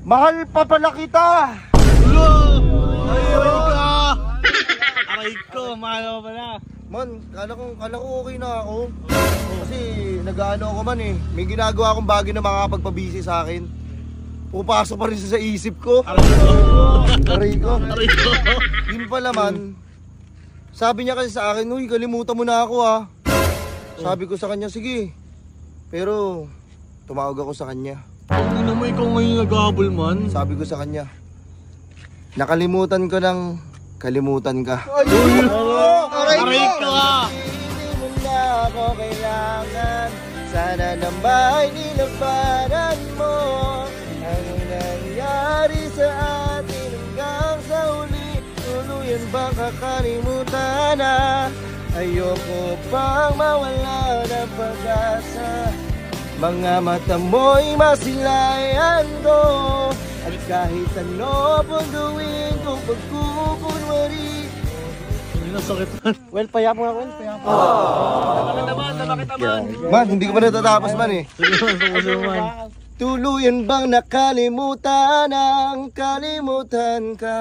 Mahal pa pala kita! Aray ko, mahal pa pala. Man, kala ko okay na ako. Kasi nag-ano ako man eh. May ginagawa akong bagay na makakapagpabisi sa akin. Pupasok pa rin siya sa isip ko. Aray ko. Yun pala man. Sabi niya kasi sa akin, uy, kalimutan mo na ako ah. Sabi ko sa kanya, sige. Pero, tumawag ako sa kanya. Kung naman ikaw ngayon nag-ahabol man. Sabi ko sa kanya, nakalimutan ko ng kalimutan ka. Aray ko ah! Hindi mo na ako kailangan. Sana nambay nilabanan mo ang nangyari sa atin hanggang sa huli. Tuluyan bang kakalimutan na? Ayoko pang mawala ng pag-asa. Mga mata mo'y masilayan ko. At kahit ano pang gawin kong pagkukunwari. Hindi na sakit man. Well, payapong ako, well, payapong. Nakita man. Man, hindi ko pa natatapos man eh. Sige man. Tuluyan bang nakalimutan ang kalimutan ka?